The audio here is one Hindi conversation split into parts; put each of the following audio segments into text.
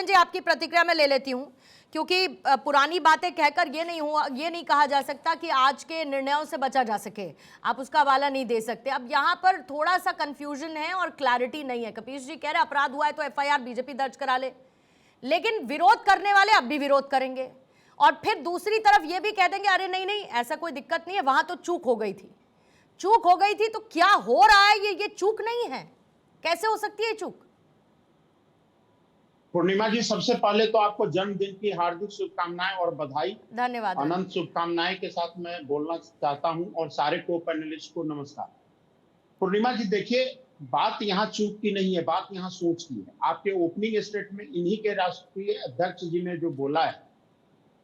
जी आपकी प्रतिक्रिया मैं ले लेती हूँ, क्योंकि पुरानी बातें कहकर ये नहीं कहा जा सकता कि आज के निर्णयों से बचा जा सके, आप उसका हवाला नहीं दे सकते। अब यहाँ पर थोड़ा सा कंफ्यूजन है और क्लैरिटी नहीं है। कपीश जी कह रहे अपराध हुआ है तो एफआईआर बीजेपी दर्ज करा ले, लेकिन विरोध करने वाले अब भी विरोध करेंगे और फिर दूसरी तरफ ये भी कह देंगे अरे नहीं नहीं ऐसा कोई दिक्कत नहीं है, वहां तो चूक हो गई थी। चूक हो गई थी तो क्या हो रहा है, ये चूक नहीं है, कैसे हो सकती है चूक? पूर्णिमा जी, सबसे पहले तो आपको जन्मदिन की हार्दिक शुभकामनाएं और बधाई। धन्यवाद। अनंत शुभकामनाएं के साथ मैं बोलना चाहता हूं और सारे को पैनलिस्ट को नमस्कार। पूर्णिमा जी देखिए, बात यहाँ चूक की नहीं है, बात यहाँ सोच की है। आपके ओपनिंग स्टेटमेंट इन्हीं के राष्ट्रीय अध्यक्ष जी ने जो बोला है,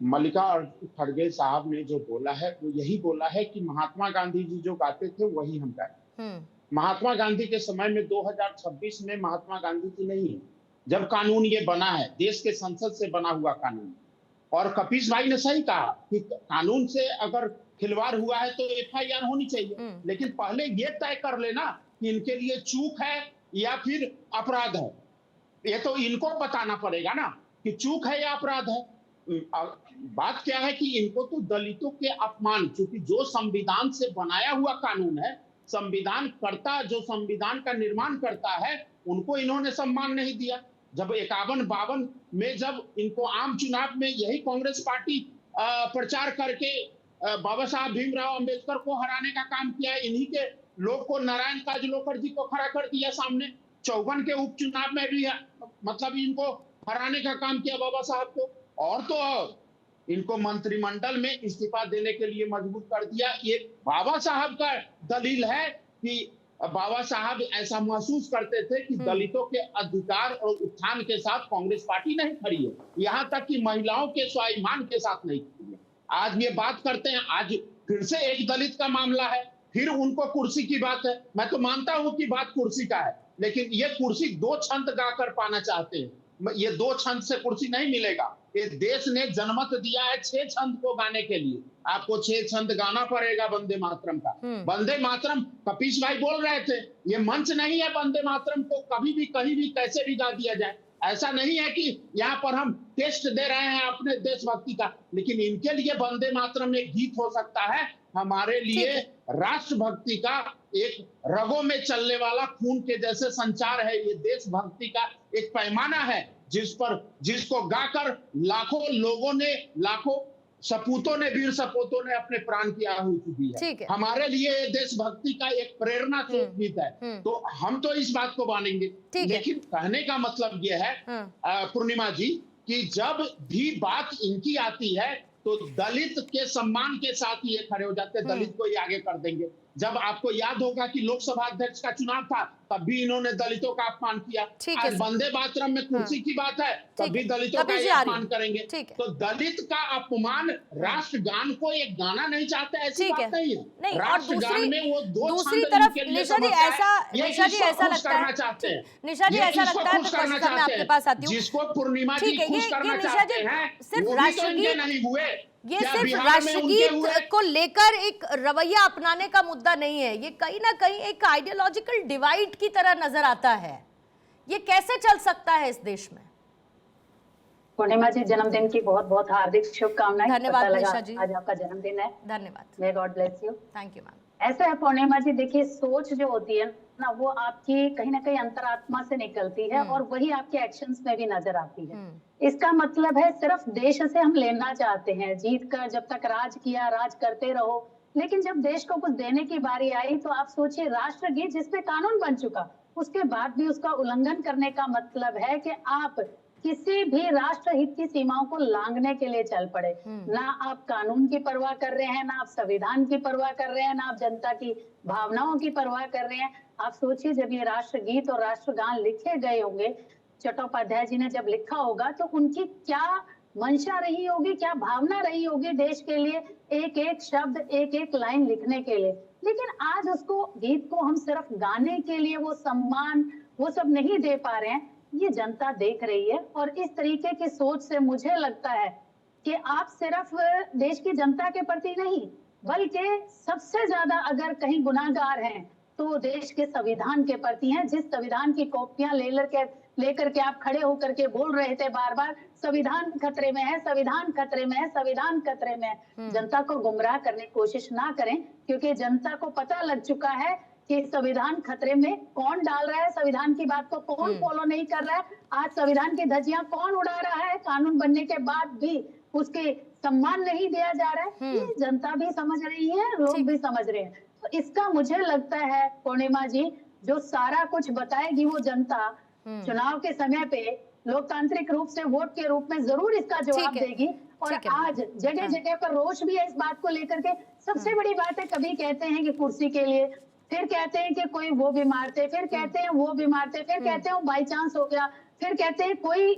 मल्लिकार्जुन खड़गे साहब ने जो बोला है, वो यही बोला है कि महात्मा गांधी जी जो गाते थे वही हम गाए। महात्मा गांधी के समय में 2026 में महात्मा गांधी जी नहीं है जब कानून ये बना है, देश के संसद से बना हुआ कानून। और कपीश भाई ने सही कहा कि कानून से अगर खिलवाड़ हुआ है तो एफआईआर होनी चाहिए, लेकिन पहले ये तय कर लेना कि इनके लिए चूक है या फिर अपराध है। ये तो इनको बताना पड़ेगा ना कि चूक है या अपराध है। बात क्या है कि इनको तो दलितों के अपमान, क्योंकि जो संविधान से बनाया हुआ कानून है, संविधान कर्ता जो संविधान का निर्माण करता है, उनको इन्होंने सम्मान नहीं दिया। जब 51-52 में जब इनको आम चुनाव में यही कांग्रेस पार्टी प्रचार करके बाबा साहब भीमराव अंबेडकर को हराने का काम किया, इन्हीं के लोग को, नारायण काजलोकर जी को खड़ा कर दिया सामने। 54 के उपचुनाव में भी मतलब इनको हराने का काम किया बाबा साहब को, और तो और इनको मंत्रिमंडल में इस्तीफा देने के लिए मजबूर कर दिया। ये बाबा साहब का दलील है कि बाबा साहब ऐसा महसूस करते थे कि दलितों के अधिकार और उत्थान के साथ कांग्रेस पार्टी नहीं खड़ी है, यहाँ तक कि महिलाओं के स्वाभिमान के साथ नहीं खड़ी है। आज ये बात करते हैं, आज फिर से एक दलित का मामला है, फिर उनको कुर्सी की बात है। मैं तो मानता हूं कि बात कुर्सी का है, लेकिन ये कुर्सी 2 छंद गाकर पाना चाहते हैं। ये 2 छंद से कुर्सी नहीं मिलेगा। ये देश ने जनमत दिया है 6 छंद को गाने के लिए, आपको 6 छंद गाना पड़ेगा वंदे मातरम का। वंदे मातरम, कपीश भाई बोल रहे थे, ये मंच नहीं है वंदे मातरम को कभी भी कहीं भी कैसे भी गा दिया जाए। ऐसा नहीं है कि यहाँ पर हम टेस्ट दे रहे हैं अपने देशभक्ति का, लेकिन इनके लिए वंदे मातरम एक गीत हो सकता है, हमारे लिए राष्ट्रभक्ति का एक रगों में चलने वाला खून के जैसे संचार है। ये देशभक्ति का एक पैमाना है जिसको गाकर लाखों लोगों ने, लाखों सपूतों ने, वीर सपूतों ने अपने प्राण की आहुति दी है। हमारे लिए देशभक्ति का एक प्रेरणा स्रोत गीत है, तो हम तो इस बात को मानेंगे। लेकिन कहने का मतलब यह है पूर्णिमा जी कि जब भी बात इनकी आती है तो दलित के सम्मान के साथ ये खड़े हो जाते हैं, दलित को ये आगे कर देंगे। जब आपको याद होगा कि लोकसभा अध्यक्ष का चुनाव था, तब भी इन्होंने दलितों का अपमान किया। आज वंदे मातरम में कुर्सी की बात है, तब भी दलितों का अपमान करेंगे। तो दलित का अपमान राष्ट्रगान को एक गाना नहीं चाहते, ऐसी बात नहीं है। राष्ट्रगान में वो 2 दूसरी तरफ निशा जी ऐसा लगता है, चाहते हैं, निशा जी ऐसा लगता है, मैं आपके पास आती हूँ, जिसको पूर्णिमा जी खुश करना चाहते हैं, सिर्फ वो भी तो इनके नहीं हुए। ये सिर्फ राष्ट्रगीत को लेकर एक रवैया अपनाने का मुद्दा नहीं है, ये कहीं ना कहीं एक आइडियोलॉजिकल डिवाइड की तरह नजर आता है। ये कैसे चल सकता है इस देश में? पूर्णिमा जी, जन्मदिन की बहुत बहुत हार्दिक शुभकामनाएं। धन्यवाद निशा जी, आज आपका जन्मदिन है। धन्यवाद। May God bless you. Thank you ma'am. ऐसा है पूर्णिमा जी, देखिए सोच जो होती है ना, वो आपकी कहीं ना कहीं अंतरात्मा से निकलती है और वही आपके एक्शंस में भी नजर आती है। इसका मतलब है सिर्फ देश से हम लेना चाहते हैं, जीत कर जब तक राज किया, राज करते रहो, लेकिन जब देश को कुछ देने की बारी आई तो आप सोचिए, राष्ट्रगीत जिसपे कानून बन चुका, उसके बाद भी उसका उल्लंघन करने का मतलब है कि आप किसी भी राष्ट्र हित की सीमाओं को लांघने के लिए चल पड़े। ना आप कानून की परवाह कर रहे हैं, ना आप संविधान की परवाह कर रहे हैं, ना आप जनता की भावनाओं की परवाह कर रहे हैं। आप सोचिए, जब ये राष्ट्रगीत और राष्ट्रगान लिखे गए होंगे, चट्टोपाध्याय जी ने जब लिखा होगा, तो उनकी क्या मंशा रही होगी, क्या भावना रही होगी देश के लिए, एक एक शब्द, एक एक लाइन लिखने के लिए। लेकिन आज उसको, गीत को हम सिर्फ गाने के लिए वो सम्मान, वो सब नहीं दे पा रहे हैं। ये जनता देख रही है और इस तरीके की सोच से मुझे लगता है कि आप सिर्फ देश की जनता के प्रति नहीं, बल्कि सबसे ज्यादा अगर कहीं गुनाहगार हैं तो देश के संविधान के प्रति हैं, जिस संविधान की कॉपियां लेकर के आप खड़े होकर के बोल रहे थे बार बार, संविधान खतरे में है, संविधान खतरे में है, संविधान खतरे में है। जनता को गुमराह करने की कोशिश ना करें, क्योंकि जनता को पता लग चुका है कि संविधान खतरे में कौन डाल रहा है, संविधान की बात को कौन फॉलो नहीं कर रहा है। आज संविधान की धज्जियां कौन उड़ा रहा है, कानून बनने के बाद भी उसके सम्मान नहीं दिया जा रहा है। ये जनता भी समझ रही है, लोग भी समझ रहे हैं। तो इसका मुझे लगता है पूर्णिमा जी, जो सारा कुछ बताएगी वो जनता चुनाव के समय पे लोकतांत्रिक रूप से वोट के रूप में जरूर इसका जवाब देगी। और आज जगह जगह पर रोष भी है इस बात को लेकर के। सबसे बड़ी बात है, कभी कहते हैं कि कुर्सी के लिए, फिर कहते हैं कि कोई वो बीमार थे, फिर कहते हैं वो बीमार थे, फिर कहते हैं वो बाई चांस हो गया, फिर कहते हैं कोई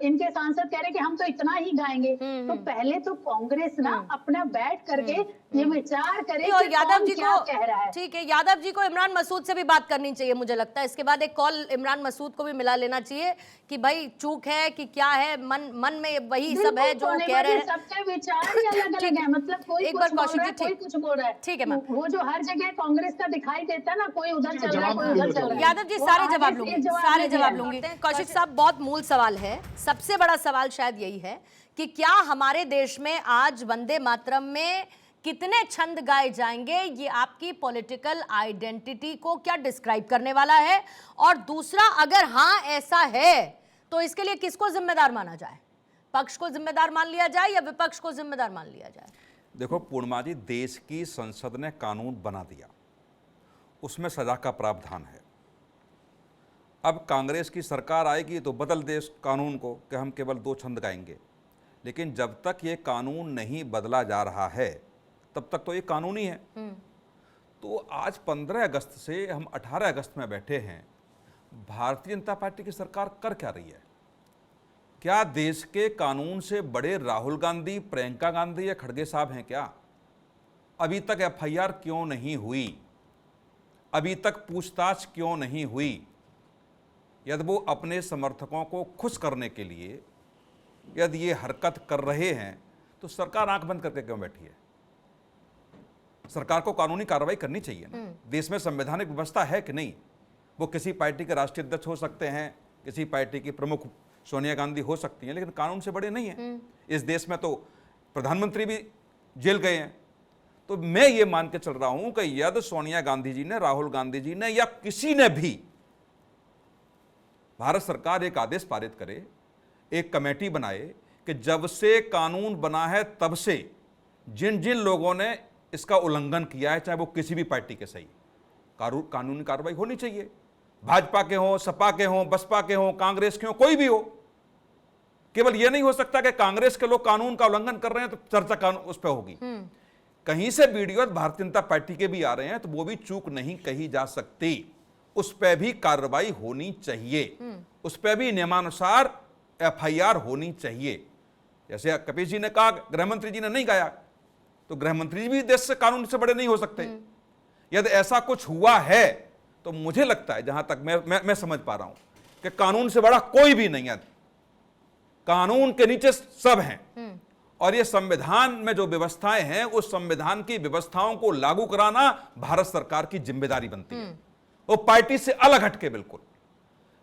इनके सांसद कह रहे कि हम तो इतना ही गाएंगे। तो पहले तो कांग्रेस ना अपना बैठ करके ये विचार करे कि यादव जी क्या कह रहा है। ठीक है, यादव जी को इमरान मसूद से भी बात करनी चाहिए मुझे लगता है। इसके बाद एक कॉल इमरान मसूद को भी मिला लेना चाहिए कि भाई चूक है कि क्या है, मन में वही सब है जो कह रहे हैं। सबके विचार ही अलग अलग है, मतलब कोई एक बार कुछ बोल रहा है, कौशिक जी, कोई कुछ बोल रहा है। ठीक है मैम, वो जो हर जगह कांग्रेस का दिखाई देता है ना, कोई उधर चल रहा है, कोई उधर चल रहा है। यादव जी सारे जवाब लूंगी, सारे जवाब लूंगी। कौशिक साहब, बहुत मूल सवाल है, सबसे बड़ा सवाल शायद यही है कि क्या हमारे देश में आज वंदे मातरम में कितने छंद गाए जाएंगे, ये आपकी पॉलिटिकल आइडेंटिटी को क्या डिस्क्राइब करने वाला है? और दूसरा, अगर हाँ ऐसा है तो इसके लिए किसको जिम्मेदार माना जाए? पक्ष को जिम्मेदार मान लिया जाए या विपक्ष को जिम्मेदार मान लिया जाए? देखो पूर्णिमा जी, देश की संसद ने कानून बना दिया, उसमें सजा का प्रावधान है। अब कांग्रेस की सरकार आएगी तो बदल दे इस कानून को कि हम केवल 2 छंद गाएंगे, लेकिन जब तक ये कानून नहीं बदला जा रहा है तब तक तो ये कानूनी है। तो आज 15 अगस्त से हम 18 अगस्त में बैठे हैं, भारतीय जनता पार्टी की सरकार कर क्या रही है? क्या देश के कानून से बड़े राहुल गांधी, प्रियंका गांधी या खड़गे साहब हैं क्या? अभी तक एफआईआर क्यों नहीं हुई? अभी तक पूछताछ क्यों नहीं हुई? यदि वो अपने समर्थकों को खुश करने के लिए यदि ये हरकत कर रहे हैं तो सरकार आंख बंद करके क्यों बैठी है? सरकार को कानूनी कार्रवाई करनी चाहिए ना। देश में संवैधानिक व्यवस्था है कि नहीं? वो किसी पार्टी के राष्ट्रीय अध्यक्ष हो सकते हैं, किसी पार्टी की प्रमुख सोनिया गांधी हो सकती हैं, लेकिन कानून से बड़े नहीं है। इस देश में तो प्रधानमंत्री भी जेल गए हैं। तो मैं ये मान के चल रहा हूं कि यदि सोनिया गांधी जी ने, राहुल गांधी जी ने या किसी ने भी, भारत सरकार एक आदेश पारित करे, एक कमेटी बनाए कि जब से कानून बना है तब से जिन जिन लोगों ने इसका उल्लंघन किया है, चाहे वो किसी भी पार्टी के सही, कानूनी कार्रवाई होनी चाहिए। भाजपा के हों, सपा के हों, बसपा के हों, कांग्रेस के हों, कोई भी हो। केवल यह नहीं हो सकता कि कांग्रेस के लोग कानून का उल्लंघन कर रहे हैं तो चर्चा कानून उस पर होगी। कहीं से वीडियो भारतीय जनता पार्टी के भी आ रहे हैं तो वो भी चूक नहीं कही जा सकती, उस पर भी कार्रवाई होनी चाहिए, उस पर भी नियमानुसार एफआईआर होनी चाहिए। जैसे कपिल जी ने कहा, गृहमंत्री जी ने नहीं गाया, तो गृहमंत्री जी भी देश से कानून से बड़े नहीं हो सकते। यदि ऐसा कुछ हुआ है तो मुझे लगता है, जहां तक मैं समझ पा रहा हूं, कि कानून से बड़ा कोई भी नहीं है। कानून के नीचे सब हैं, और ये संविधान में जो व्यवस्थाएं हैं, उस संविधान की व्यवस्थाओं को लागू कराना भारत सरकार की जिम्मेदारी बनती है, वो पार्टी से अलग हटके बिल्कुल।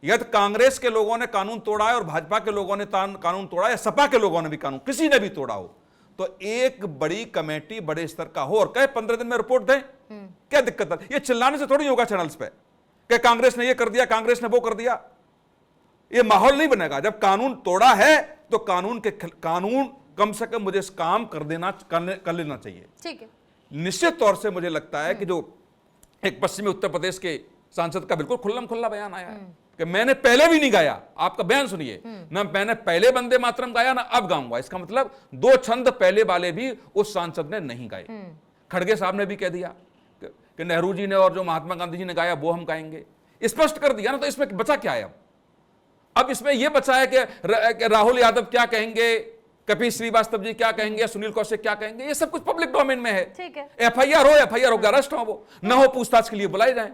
यदि कांग्रेस के लोगों ने कानून तोड़ा है और भाजपा के लोगों ने कानून तोड़ा है, सपा के लोगों ने भी कानून, किसी ने भी तोड़ा हो, तो एक बड़ी कमेटी बड़े स्तर का हो और कहे 15 दिन में रिपोर्ट दें। क्या दिक्कत है? ये चिल्लाने से थोड़ी होगा चैनल्स पे कि कांग्रेस ने ये कर दिया, कांग्रेस ने वो कर दिया। ये माहौल नहीं बनेगा। जब कानून तोड़ा है तो कानून कम से कम मुझे इस काम कर लेना चाहिए। ठीक है। निश्चित तौर से मुझे लगता है कि जो एक पश्चिमी उत्तर प्रदेश के सांसद का बिल्कुल खुल्लम खुल्ला बयान आया है कि मैंने पहले भी नहीं गाया। आपका बयान सुनिए ना, मैंने पहले वंदे मातरम गाया ना अब गाऊंगा। इसका मतलब 2 छंद पहले वाले भी उस सांसद ने नहीं गाए। खड़गे साहब ने भी कह दिया कि नेहरू जी ने और जो महात्मा गांधी जी ने गाया वो हम गाएंगे, स्पष्ट कर दिया ना। तो इसमें बचा क्या है? अब इसमें यह बचा है कि राहुल यादव क्या कहेंगे, कपिल श्रीवास्तव जी क्या कहेंगे, सुनील कौशिक क्या कहेंगे, ये सब कुछ पब्लिक डोमेन में है। ठीक है। एफआईआर हो, अरेस्ट हो, वो न हो, पूछताछ के लिए बुलाए जाएं।